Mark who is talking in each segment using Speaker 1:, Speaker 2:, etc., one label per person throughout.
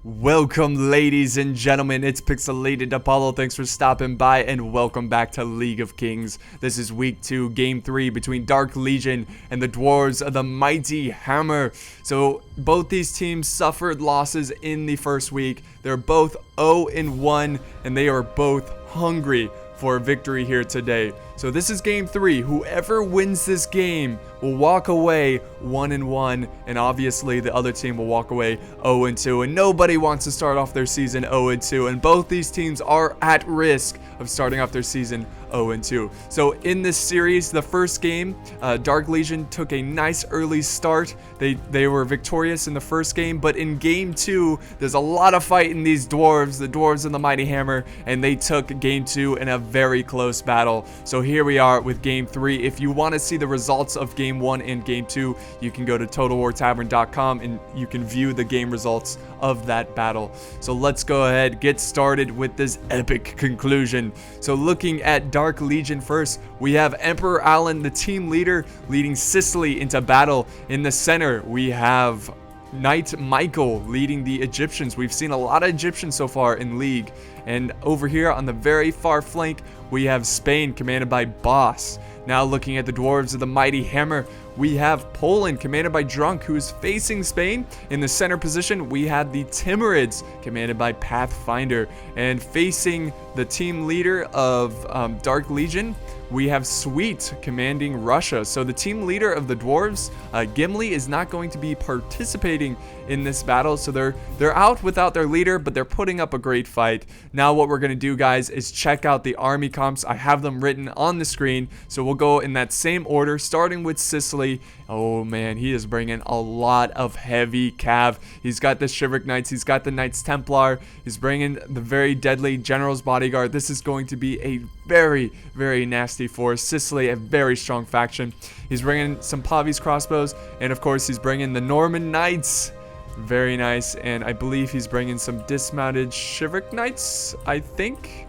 Speaker 1: Welcome, ladies and gentlemen, it's Pixelated Apollo. Thanks for stopping by and welcome back to League of Kings. This is week 2, game 3 between Dark Legion and the Dwarves of the Mighty Hammer. So both these teams suffered losses in the first week. They're both 0-1 and they are both hungry for a victory here today. So this is game 3. Whoever wins this game will walk away 1-1, and obviously the other team will walk away 0-2. And nobody wants to start off their season 0-2, and both these teams are at risk of starting off their season 0-2. So in this series, the first game, Dark Legion took a nice early start. They were victorious in the first game, but in game 2, there's a lot of fight in these dwarves, the dwarves and the Mighty Hammer, and they took game 2 in a very close battle. So here we are with game 3. If you want to see the results of game 1 and game 2, you can go to TotalWarTavern.com and you can view the game results of that battle. So let's go ahead, get started with this epic conclusion. So looking at Dark Legion first, we have Emperor Allen, the team leader, leading Sicily into battle. In the center, we have Knight Michael leading the Egyptians. We've seen a lot of Egyptians so far in League. And over here on the very far flank, we have Spain commanded by Boss. Now looking at the Dwarves of the Mighty Hammer, we have Poland commanded by Drunk, who is facing Spain. In the center position, we have the Timurids commanded by Pathfinder. And facing the team leader of Dark Legion, we have Sweet commanding Russia. So the team leader of the Dwarves, Gimli, is not going to be participating in this battle. So they're out without their leader, but they're putting up a great fight. Now what we're going to do, guys, is check out the army comps. I have them written on the screen. So we'll go in that same order, starting with Sicily. Oh man, he is bringing a lot of heavy cav. He's got the Chivalric Knights, he's got the Knights Templar, he's bringing the very deadly General's Bodyguard. This is going to be a very, very nasty force. Sicily, a very strong faction. He's bringing some Pavi's crossbows, and of course he's bringing the Norman Knights. Very nice. And I believe he's bringing some dismounted Chivalric Knights, I think,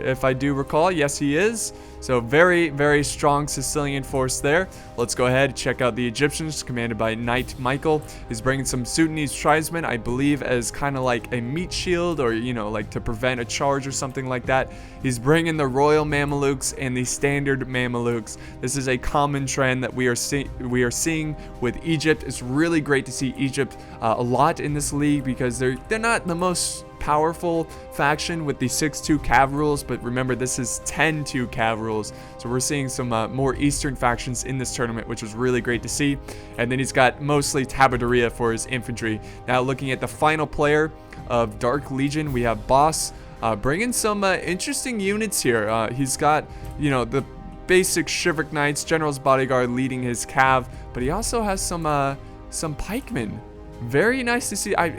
Speaker 1: if I do recall. Yes, he is. So very, very strong Sicilian force there. Let's go ahead and check out the Egyptians, commanded by Knight Michael. He's bringing some Sudanese tribesmen, I believe, as kind of like a meat shield, or, you know, like to prevent a charge or something like that. He's bringing the Royal Mamelukes and the Standard Mamelukes. This is a common trend that we are seeing with Egypt. It's really great to see Egypt a lot in this league, because they're not the most powerful faction with the 6-2 cav rules, but remember, this is 10-2 cav rules, so we're seeing some more eastern factions in this tournament, which was really great to see. And then he's got mostly Tabaderia for his infantry. Now looking at the final player of Dark Legion, we have Boss bringing some interesting units here. He's got, you know, the basic Chivalric Knights, General's Bodyguard leading his cav, but he also has some pikemen. Very nice to see. I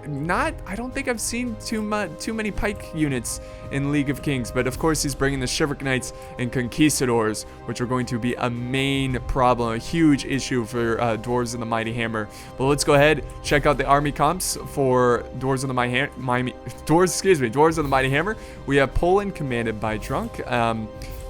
Speaker 1: don't think I've seen too many pike units in League of Kings, but of course he's bringing the Chivalric Knights and Conquistadors, which are going to be a main problem, a huge issue for Dwarves of the Mighty Hammer. But let's go ahead, check out the army comps for Dwarves of the Dwarves of the Mighty Hammer. We have Poland commanded by Drunk.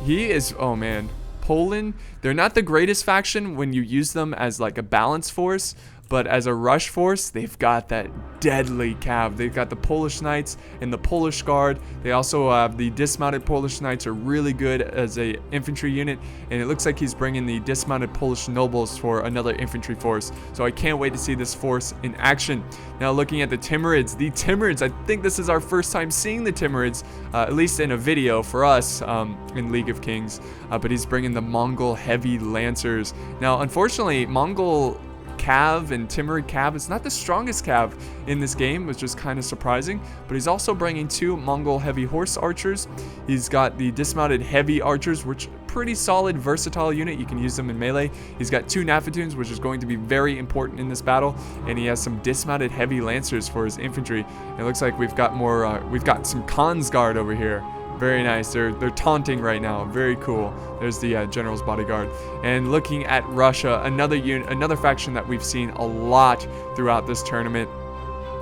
Speaker 1: He is, oh man, Poland. They're not the greatest faction when you use them as like a balance force, but as a rush force, they've got that deadly cav. They've got the Polish Knights and the Polish Guard. They also have the dismounted Polish Knights, are really good as a infantry unit. And it looks like he's bringing the dismounted Polish Nobles for another infantry force. So I can't wait to see this force in action. Now looking at the Timurids. The Timurids, I think this is our first time seeing the Timurids, at least in a video for us in League of Kings. But he's bringing the Mongol Heavy Lancers. Now, unfortunately, Mongol cav and Timurid cav is not the strongest cav in this game, which is kind of surprising. But he's also bringing 2 Mongol Heavy Horse Archers. He's got the dismounted Heavy Archers, which pretty solid, versatile unit. You can use them in melee. He's got 2 Nafatuns, which is going to be very important in this battle, and he has some dismounted Heavy Lancers for his infantry. It looks like we've got more. We've got some Khan's Guard over here. Very nice. They're taunting right now. Very cool. There's the General's Bodyguard. And looking at Russia, another faction that we've seen a lot throughout this tournament.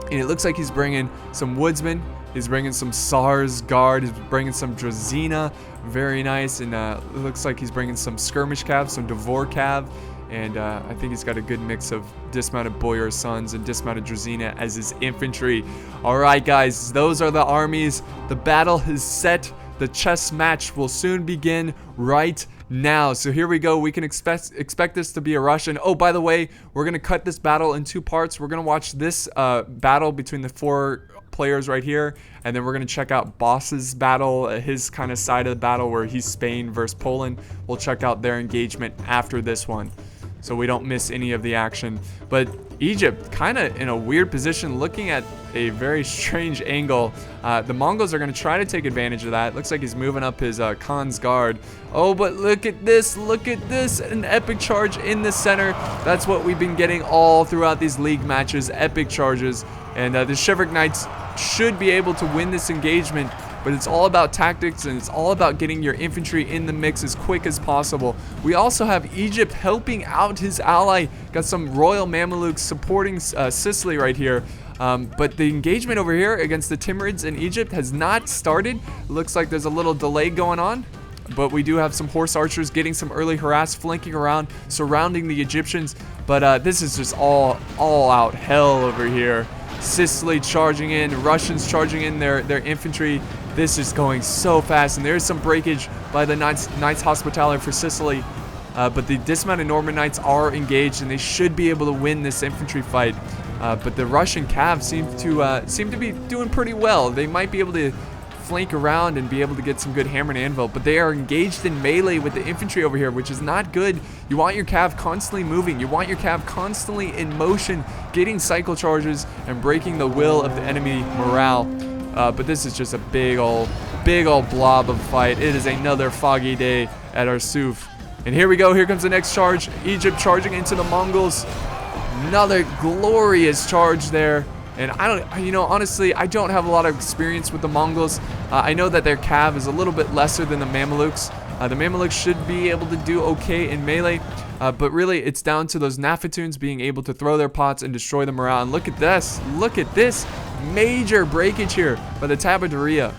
Speaker 1: And it looks like he's bringing some Woodsmen. He's bringing some Tsar's Guard. He's bringing some Drazina. Very nice. And it looks like he's bringing some Skirmish Cav, some Devor Cav. And I think he's got a good mix of dismounted Boyar Sons and dismounted Drazina as his infantry. Alright guys, those are the armies. The battle is set. The chess match will soon begin right now. So here we go. We can expect this to be a Russian. Oh, by the way, we're going to cut this battle in 2 parts. We're going to watch this battle between the 4 players right here, and then we're going to check out Boss's battle, his kind of side of the battle where he's Spain versus Poland. We'll check out their engagement after this one, so we don't miss any of the action. But Egypt kind of in a weird position, looking at a very strange angle. The Mongols are going to try to take advantage of that. Looks like he's moving up his Khan's guard. Oh, but look at this, an epic charge in the center. That's what we've been getting all throughout these league matches, epic charges. And the Shevrik Knights should be able to win this engagement, but it's all about tactics, and it's all about getting your infantry in the mix as quick as possible. We also have Egypt helping out his ally. Got some Royal Mamelukes supporting Sicily right here. But the engagement over here against the Timurids in Egypt has not started. Looks like there's a little delay going on. But we do have some horse archers getting some early harass, flanking around, surrounding the Egyptians. But this is just all out hell over here. Sicily charging in, Russians charging in their infantry. This is going so fast, and there's some breakage by the Knights Hospitaller for Sicily. But the dismounted Norman Knights are engaged, and they should be able to win this infantry fight. But the Russian Cav seem to be doing pretty well. They might be able to flank around and be able to get some good hammer and anvil, but they are engaged in melee with the infantry over here, which is not good. You want your Cav constantly moving. You want your Cav constantly in motion, getting cycle charges and breaking the will of the enemy morale. But this is just a big old blob of fight. It is another foggy day at Arsuf. And here we go. Here comes the next charge. Egypt charging into the Mongols. Another glorious charge there. And honestly, I don't have a lot of experience with the Mongols. I know that their Cav is a little bit lesser than the Mamelukes. The Mamelukes should be able to do okay in melee. But really, it's down to those Nafatoons being able to throw their pots and destroy the morale. And look at this. Look at this. Major breakage here by the Tabaderia.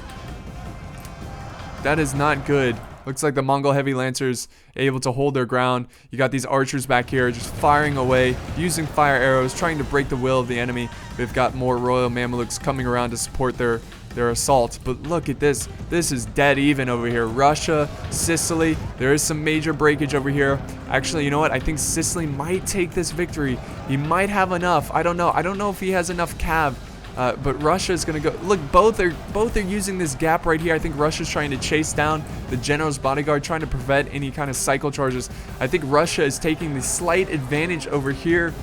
Speaker 1: That is not good. Looks like the Mongol heavy lancers able to hold their ground. You got these archers back here just firing away, using fire arrows, trying to break the will of the enemy. We've got more Royal Mamelukes coming around to support their assault. But look at this. This is dead even over here. Russia, Sicily. There is some major breakage over here. Actually, you know what? I think Sicily might take this victory. He might have enough. I don't know. I don't know if he has enough Cav. But Russia is going to go. Look, both are using this gap right here. I think Russia's trying to chase down the general's bodyguard, trying to prevent any kind of cycle charges. I think Russia is taking the slight advantage over here.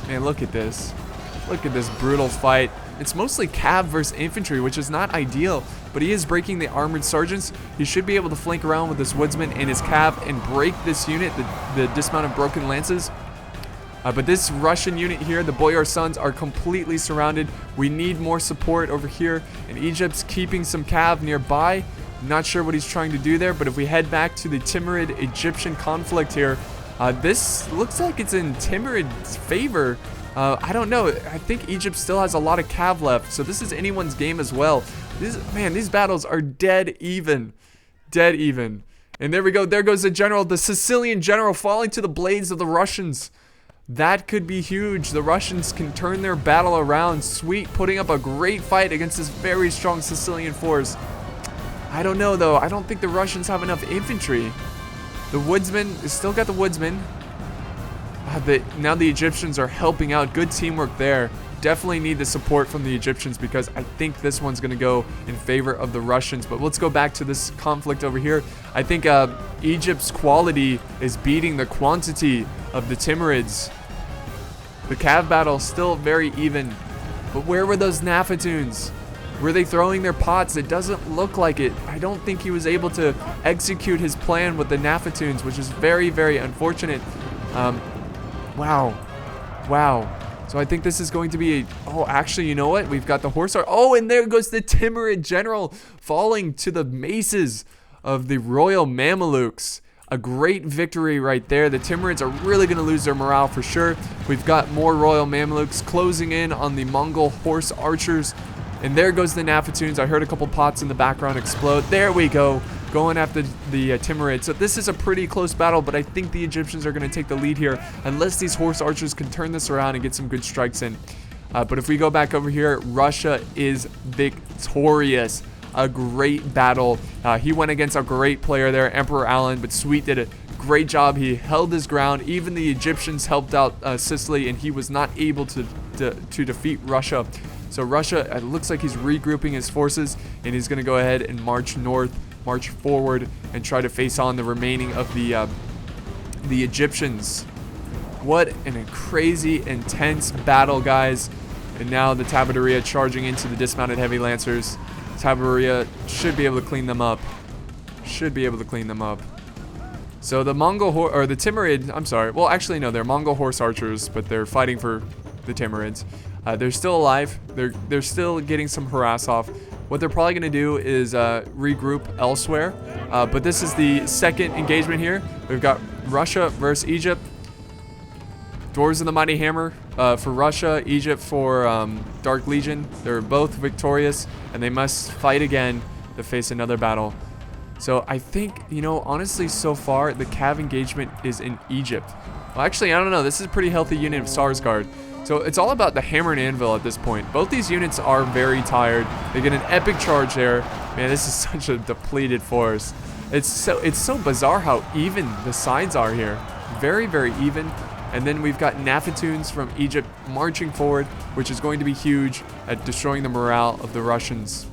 Speaker 1: Man, look at this. Look at this brutal fight. It's mostly Cav versus infantry, which is not ideal, but he is breaking the armored sergeants. He should be able to flank around with his woodsman and his Cav and break this unit, the dismounted broken lances. But this Russian unit here, the Boyar Sons, are completely surrounded. We need more support over here, and Egypt's keeping some Cav nearby. Not sure what he's trying to do there, but if we head back to the Timurid-Egyptian conflict here, this looks like it's in Timurid's favor. I don't know. I think Egypt still has a lot of Cav left, so this is anyone's game as well. These battles are dead even. Dead even. And there we go. There goes the general, the Sicilian general, falling to the blades of the Russians. That could be huge. The Russians can turn their battle around. Sweet, putting up a great fight against this very strong Sicilian force. I don't know, though. I don't think the Russians have enough infantry. The woodsman, still got the woodsman. Now the Egyptians are helping out. Good teamwork there. Definitely need the support from the Egyptians because I think this one's going to go in favor of the Russians. But let's go back to this conflict over here. I think Egypt's quality is beating the quantity of the Timurids. The Cav battle still very even. But where were those Nafatoons? Were they throwing their pots? It doesn't look like it. I don't think he was able to execute his plan with the Nafatoons, which is very, very unfortunate. Wow. So I think this is going to be oh, actually, you know what? We've got the horse archer. Oh, and there goes the Timurid general falling to the maces of the Royal Mamelukes. A great victory right there. The Timurids are really going to lose their morale for sure. We've got more Royal Mamelukes closing in on the Mongol horse archers. And there goes the Nafatoons. I heard a couple pots in the background explode. There we go. going after the Timurids. So this is a pretty close battle, but I think the Egyptians are going to take the lead here unless these horse archers can turn this around and get some good strikes in. But if we go back over here, Russia is victorious. A great battle. He went against a great player there, Emperor Allen, but Sweet did a great job. He held his ground. Even the Egyptians helped out Sicily, and he was not able to defeat Russia. So Russia, it looks like he's regrouping his forces, and he's going to go ahead and march north, march forward, and try to face on the remaining of the Egyptians. What a crazy, intense battle, guys. And now the Tabateria charging into the dismounted heavy lancers. Tabateria should be able to clean them up. So the Mongol or the Timurid, I'm sorry. Well, actually no, they're Mongol horse archers, but they're fighting for the Timurids. They're still alive. They're still getting some harass off. What they're probably going to do is regroup elsewhere. But this is the second engagement here. We've got Russia versus Egypt. Dwarves of the Mighty Hammer for Russia, Egypt for Dark Legion. They're both victorious, and they must fight again to face another battle. So I think, you know, honestly, so far, the Cav engagement is in Egypt. Well, actually, I don't know. This is a pretty healthy unit of Sarsgaard. So it's all about the hammer and anvil at this point. Both these units are very tired. They get an epic charge there. Man, this is such a depleted force. It's so bizarre how even the sides are here. Very, very even. And then we've got Nafatoons from Egypt marching forward, which is going to be huge at destroying the morale of the Russians.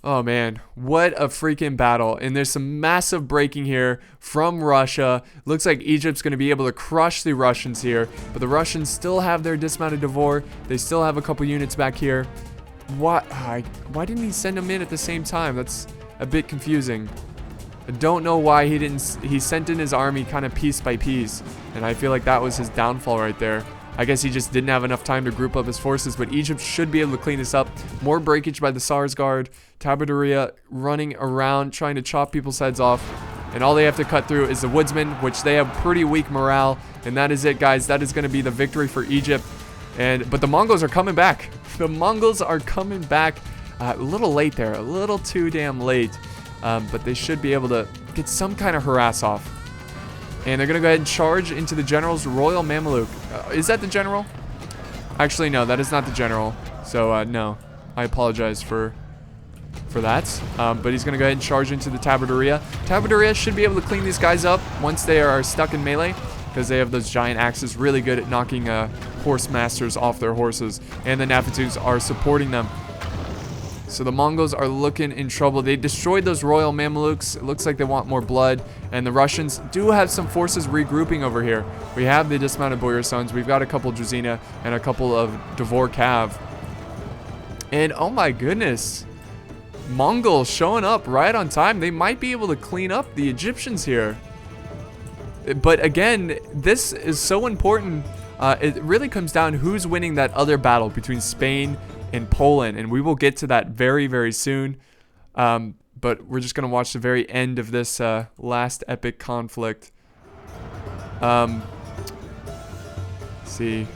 Speaker 1: Oh man, what a freaking battle. And there's some massive breaking here from Russia. Looks like Egypt's going to be able to crush the Russians here. But the Russians still have their dismounted Devor. They still have a couple units back here. Why didn't he send them in at the same time? That's a bit confusing. I don't know why he sent in his army kind of piece by piece. And I feel like that was his downfall right there. I guess he just didn't have enough time to group up his forces, but Egypt should be able to clean this up. More breakage by the Sarsgaard. Tabateria running around, trying to chop people's heads off. And all they have to cut through is the Woodsmen, which they have pretty weak morale. And that is it, guys. That is going to be the victory for Egypt. But the Mongols are coming back. The Mongols are coming back. A little late there. A little too damn late. But they should be able to get some kind of harass off. And they're going to go ahead and charge into the general's Royal Mameluke. Is that the general? Actually, no, that is not the general. So, no. I apologize for that. But he's going to go ahead and charge into the Tabateria. Tabateria should be able to clean these guys up once they are stuck in melee, because they have those giant axes, really good at knocking horse masters off their horses. And the Nafatoons are supporting them. So the Mongols are looking in trouble. They destroyed those Royal Mamelukes. It looks like they want more blood. And the Russians do have some forces regrouping over here. We have the dismounted Boyar Sons. We've got a couple Drazina and a couple of Devor Cav. And oh my goodness. Mongols showing up right on time. They might be able to clean up the Egyptians here. But again, this is so important. It really comes down who's winning that other battle between Spain and Poland, and we will get to that very, very soon. But we're just going to watch the very end of this last epic conflict. Let's see.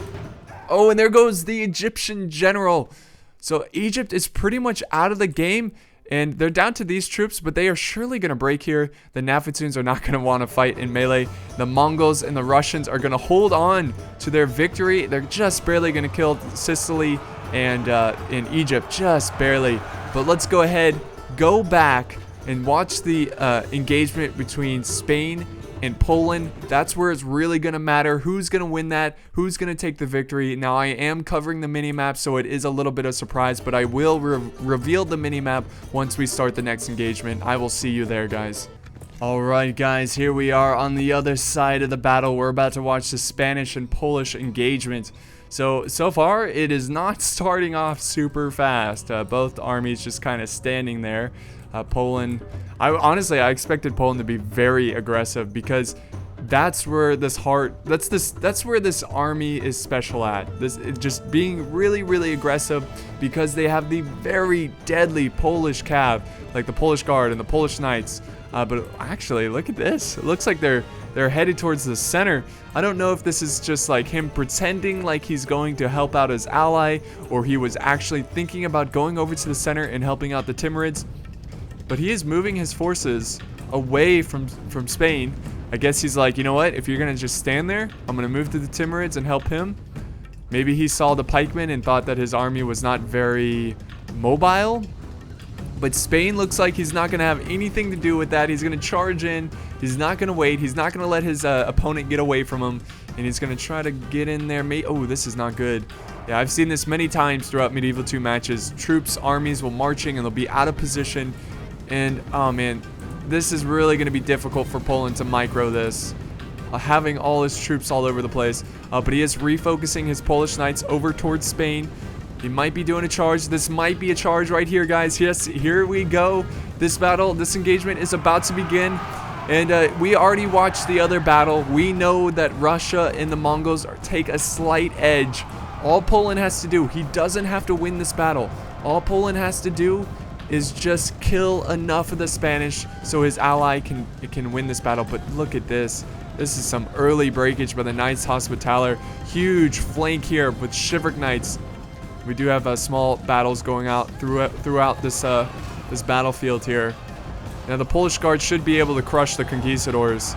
Speaker 1: Oh, and there goes the Egyptian general. So Egypt is pretty much out of the game, and they're down to these troops, but they are surely going to break here. The Nafatoons are not going to want to fight in melee. The Mongols and the Russians are going to hold on to their victory. They're just barely going to kill Sicily and in Egypt, just barely. But let's go ahead, go back, and watch the engagement between Spain and Poland. That's where it's really going to matter. Who's going to win that? Who's going to take the victory? Now, I am covering the minimap, so it is a little bit of a surprise, but I will reveal the minimap once we start the next engagement. I will see you there, guys. Alright, guys, here we are on the other side of the battle. We're about to watch the Spanish and Polish engagement. So far, it is not starting off super fast. Both armies just kind of standing there. Poland, honestly, I expected Poland to be very aggressive, because that's where this that's where this army is special at. Just being really, really aggressive, because they have the very deadly Polish cav, like the Polish Guard and the Polish Knights. But actually, look at this. It looks like they're headed towards the center. I don't know if this is just like him pretending like he's going to help out his ally, or he was actually thinking about going over to the center and helping out the Timurids. but he is moving his forces away from Spain. I guess he's like, you know what? If you're going to just stand there, I'm going to move to the Timurids and help him. Maybe he saw the pikemen and thought that his army was not very mobile. But Spain looks like he's not going to have anything to do with that. He's going to charge in. He's not going to wait. He's not going to let his opponent get away from him. And he's going to try to get in there. Oh, this is not good. Yeah, I've seen this many times throughout Medieval 2 matches. Troops, armies will marching and they'll be out of position. And, oh man, this is really going to be difficult for Poland to micro this. Having all his troops all over the place. But he is refocusing his Polish knights over towards Spain. He might be doing a charge. This might be a charge right here, guys. Yes, here we go. This battle, this engagement is about to begin. And we already watched the other battle. We know that Russia and the Mongols take a slight edge. All Poland has to do, he doesn't have to win this battle. All Poland has to do is just kill enough of the Spanish so his ally can win this battle. But look at this. This is some early breakage by the Knights Hospitaller. Huge flank here with Chivalric Knights. We do have small battles going out throughout this this battlefield here. Now the Polish Guard should be able to crush the Conquistadors.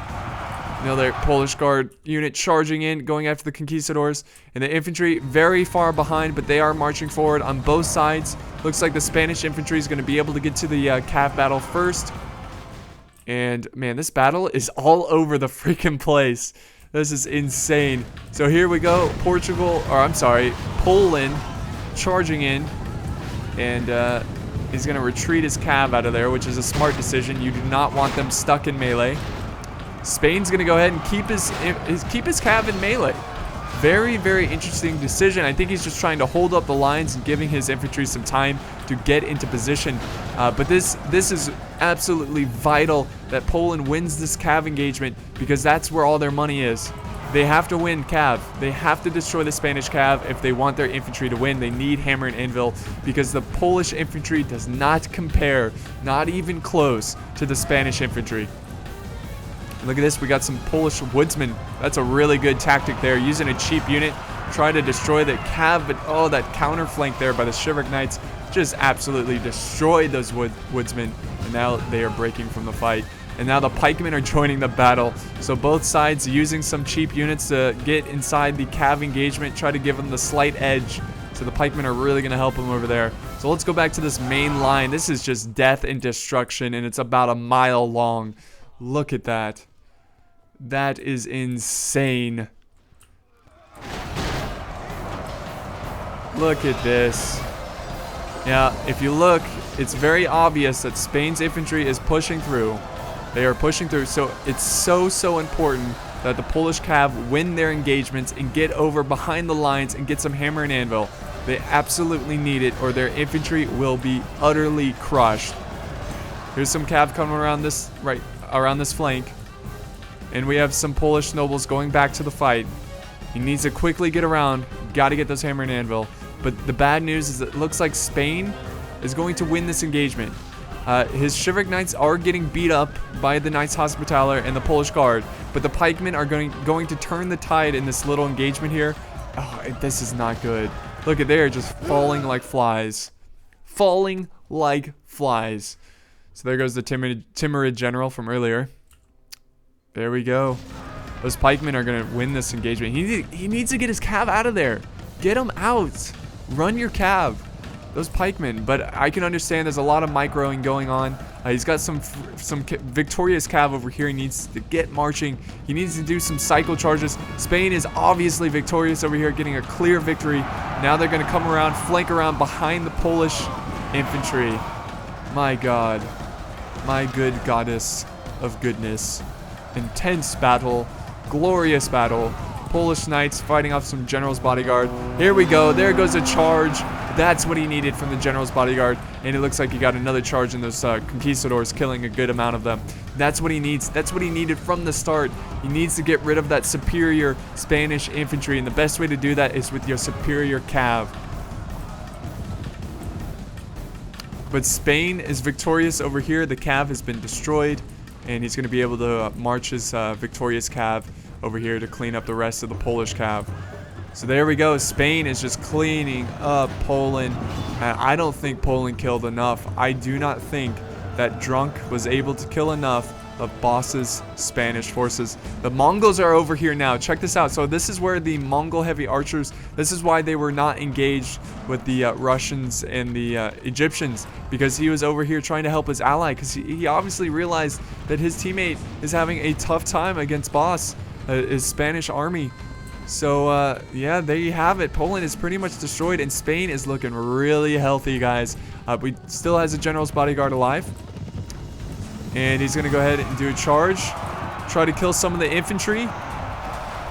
Speaker 1: Another Polish Guard unit charging in, going after the Conquistadors. And the infantry very far behind, but they are marching forward on both sides. Looks like the Spanish infantry is going to be able to get to the cav battle first. And man, this battle is all over the freaking place. This is insane. So here we go. Poland charging in. And he's going to retreat his cav out of there, which is a smart decision. You do not want them stuck in melee. Spain's going to go ahead and keep his cav in melee. Very, very interesting decision. I think he's just trying to hold up the lines and giving his infantry some time to get into position. But this is absolutely vital that Poland wins this cav engagement, because that's where all their money is. They have to win cav. They have to destroy the Spanish cav if they want their infantry to win. They need hammer and anvil, because the Polish infantry does not compare, not even close, to the Spanish infantry. Look at this, we got some Polish woodsmen. That's a really good tactic there, using a cheap unit, try to destroy the cav, but oh, that counter flank there by the Chivalric Knights just absolutely destroyed those woodsmen, and now they are breaking from the fight. And now the pikemen are joining the battle, so both sides using some cheap units to get inside the cav engagement, try to give them the slight edge. So the pikemen are really going to help them over there. So let's go back to this main line. This is just death and destruction, and it's about a mile long. Look at that. That is insane. Look at this. Yeah, if you look, it's very obvious that Spain's infantry is pushing through. They are pushing through, so it's so important that the Polish cav win their engagements and get over behind the lines and get some hammer and anvil. They absolutely need it, or their infantry will be utterly crushed. Here's some cav coming around this flank. And we have some Polish nobles going back to the fight. He needs to quickly get around. Got to get those hammer and anvil. But the bad news is it looks like Spain is going to win this engagement. His Chivalric Knights are getting beat up by the Knights Hospitaller and the Polish Guard. But the pikemen are going to turn the tide in this little engagement here. Oh, this is not good. Look at, they're just falling like flies. Falling like flies. So there goes the Timurid general from earlier. There we go. Those pikemen are going to win this engagement. He needs to get his cav out of there. Get him out. Run your cav. Those pikemen. But I can understand there's a lot of microing going on. He's got some victorious cav over here. He needs to get marching. He needs to do some cycle charges. Spain is obviously victorious over here, getting a clear victory. Now they're going to come around, flank around behind the Polish infantry. My God. My good goddess of goodness. Intense battle, glorious battle. Polish knights fighting off some general's bodyguard. Here we go. There goes a charge. That's what he needed from the general's bodyguard. And it looks like he got another charge in those conquistadors, killing a good amount of them. That's what he needs. That's what he needed from the start. He needs to get rid of that superior Spanish infantry. And the best way to do that is with your superior cav. But Spain is victorious over here. The cav has been destroyed. And he's going to be able to march his victorious cav over here to clean up the rest of the Polish cav. So there we go. Spain is just cleaning up Poland. And I don't think Poland killed enough. I do not think that Drunk was able to kill enough of Boss's Spanish forces. The Mongols are over here now. Check this out. So this is where the Mongol heavy archers, this is why they were not engaged with the Russians and the Egyptians, because he was over here trying to help his ally, because he obviously realized that his teammate is having a tough time against Boss, his Spanish army. So yeah, there you have it. Poland is pretty much destroyed, and Spain is looking really healthy, guys. We still has a general's bodyguard alive. And he's going to go ahead and do a charge. Try to kill some of the infantry.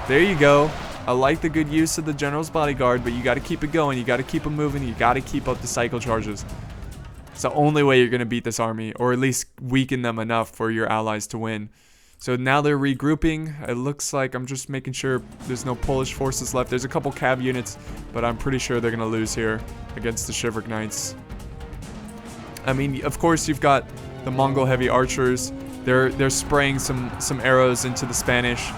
Speaker 1: There you go. I like the good use of the general's bodyguard, but you got to keep it going. You got to keep them moving. You got to keep up the cycle charges. It's the only way you're going to beat this army, or at least weaken them enough for your allies to win. So now they're regrouping. It looks like, I'm just making sure there's no Polish forces left. There's a couple cav units, but I'm pretty sure they're going to lose here against the Chivalric Knights. I mean, of course, you've got the Mongol heavy archers. They're spraying some arrows into the Spanish,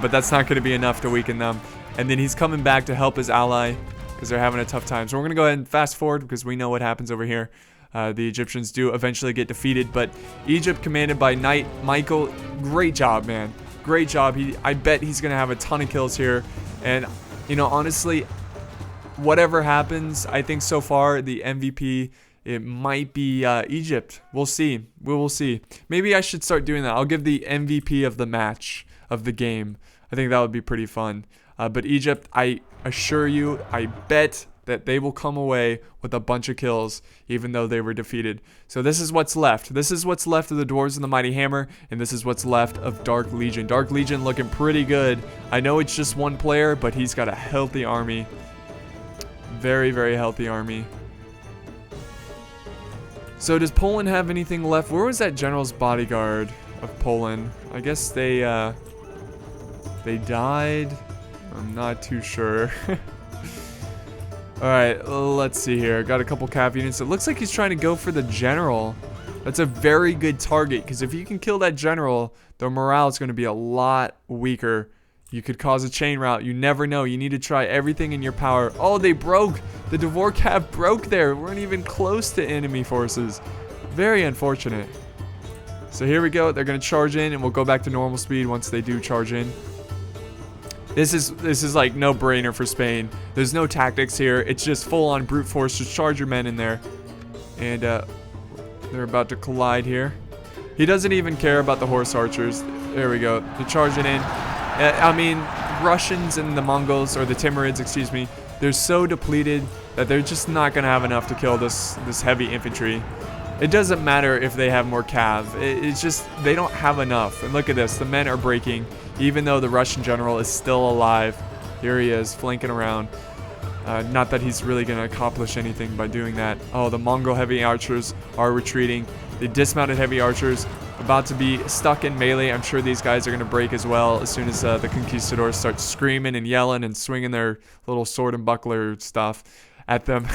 Speaker 1: but that's not going to be enough to weaken them. And then he's coming back to help his ally because they're having a tough time. So we're going to go ahead and fast forward because we know what happens over here. The Egyptians do eventually get defeated, but Egypt, commanded by Knight Michael, great job, man. Great job. I bet he's going to have a ton of kills here. And, you know, honestly, whatever happens, I think so far the MVP, it might be Egypt. We'll see. We will see. Maybe I should start doing that. I'll give the MVP of the match, of the game. I think that would be pretty fun. But Egypt, I assure you, I bet that they will come away with a bunch of kills, even though they were defeated. So this is what's left. This is what's left of the Dwarves and the Mighty Hammer, and this is what's left of Dark Legion. Dark Legion looking pretty good. I know it's just one player, but he's got a healthy army. Very, very healthy army. So does Poland have anything left? Where was that general's bodyguard of Poland? I guess they died. I'm not too sure. Alright, let's see here. Got a couple cav units. It looks like he's trying to go for the general. That's a very good target, because if you can kill that general, their morale is going to be a lot weaker. You could cause a chain rout. You never know. You need to try everything in your power. Oh, they broke. The Dvorkav broke there. We weren't even close to enemy forces. Very unfortunate. So here we go. They're going to charge in, and we'll go back to normal speed once they do charge in. This is like no brainer for Spain. There's no tactics here. It's just full on brute force. Just charge your men in there. And they're about to collide here. He doesn't even care about the horse archers. There we go. They're charging in. I mean, Russians and the Mongols, or the Timurids, excuse me, they're so depleted that they're just not going to have enough to kill this heavy infantry. It doesn't matter if they have more cav. It's just they don't have enough. And look at this. The men are breaking, even though the Russian general is still alive. Here he is, flanking around. Not that he's really going to accomplish anything by doing that. Oh, the Mongol heavy archers are retreating. The dismounted heavy archers about to be stuck in melee. I'm sure these guys are going to break as well as soon as the conquistadors start screaming and yelling and swinging their little sword and buckler stuff at them.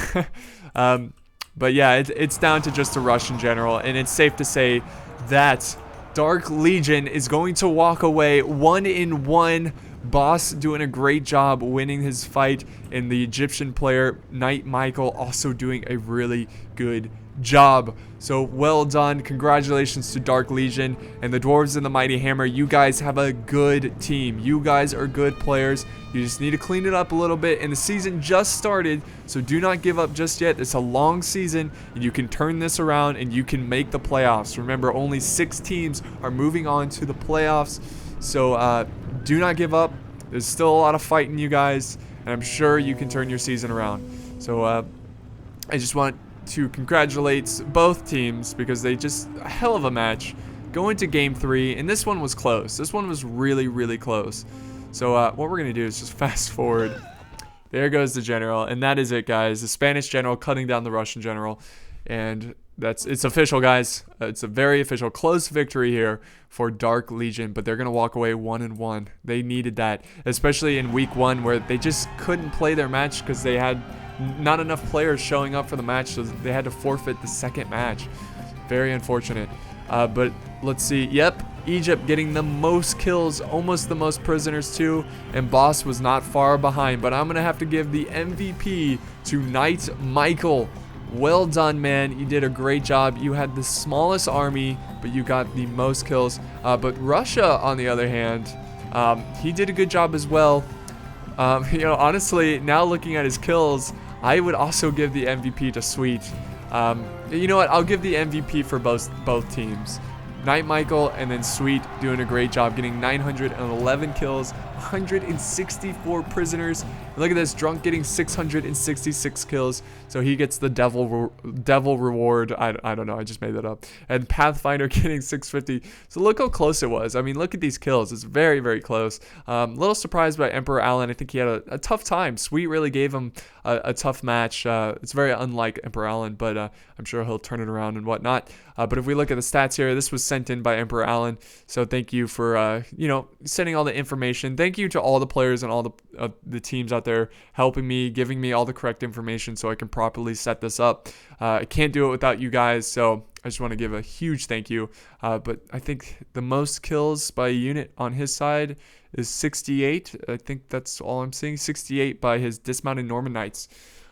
Speaker 1: But yeah, it's down to just a Russian general, and it's safe to say that Dark Legion is going to walk away 1-1. Boss doing a great job winning his fight, and the Egyptian player Knight Michael also doing a really good job. So well done. Congratulations to Dark Legion and the Dwarves and the Mighty Hammer. You guys have a good team. You guys are good players. You just need to clean it up a little bit, and the season just started, so do not give up just yet. It's a long season, and you can turn this around and you can make the playoffs. Remember, only 6 teams are moving on to the playoffs, so do not give up. There's still a lot of fight in you guys, and I'm sure you can turn your season around. So I just want to congratulate both teams, because they just a hell of a match. Go into game 3, and this one was close. This one was really, really close. So what we're going to do is just fast forward. There goes the general, and that is it, guys. The Spanish general cutting down the Russian general, and it's official, guys. It's a very official close victory here for Dark Legion, but they're going to walk away 1-1. They needed that, especially in week 1 where they just couldn't play their match because they had not enough players showing up for the match, so they had to forfeit the second match. Very unfortunate. But let's see. Yep, Egypt getting the most kills, almost the most prisoners too, and Boss was not far behind. But I'm going to have to give the MVP to Knight Michael. Well done, man. You did a great job. You had the smallest army, but you got the most kills. But Russia, on the other hand, he did a good job as well. You know, honestly, now looking at his kills, I would also give the MVP to Sweet. You know what? I'll give the MVP for both teams. Knight Michael and then Sweet doing a great job, getting 911 kills, 164 prisoners. Look at this, Drunk getting 666 kills, so he gets the devil reward. I don't know, I just made that up. And Pathfinder getting 650. So look how close it was. I mean, look at these kills. It's very, very close. Little surprised by Emperor Allen. I think he had a tough time. Sweet really gave him a tough match. It's very unlike Emperor Allen, but I'm sure he'll turn it around and whatnot. But if we look at the stats here, this was sent in by Emperor Allen. So thank you for you know, sending all the information. Thank you to all the players and all the teams out there helping me, giving me all the correct information so I can properly set this up. I can't do it without you guys, so I just want to give a huge thank you. But I think the most kills by a unit on his side is 68. I think that's all I'm seeing. 68 by his dismounted Norman Knights.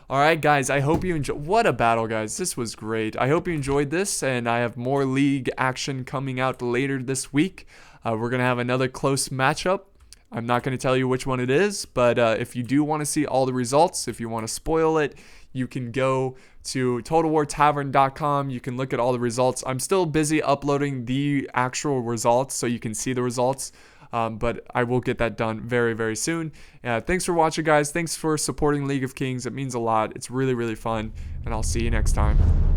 Speaker 1: Alright guys, I hope you enjoyed. What a battle, guys. This was great. I hope you enjoyed this, and I have more League action coming out later this week. We're going to have another close matchup. I'm not going to tell you which one it is, but if you do want to see all the results, if you want to spoil it, you can go to TotalWarTavern.com. You can look at all the results. I'm still busy uploading the actual results so you can see the results. But I will get that done very, very soon. Thanks for watching, guys. Thanks for supporting League of Kings. It means a lot. It's really, really fun. And I'll see you next time.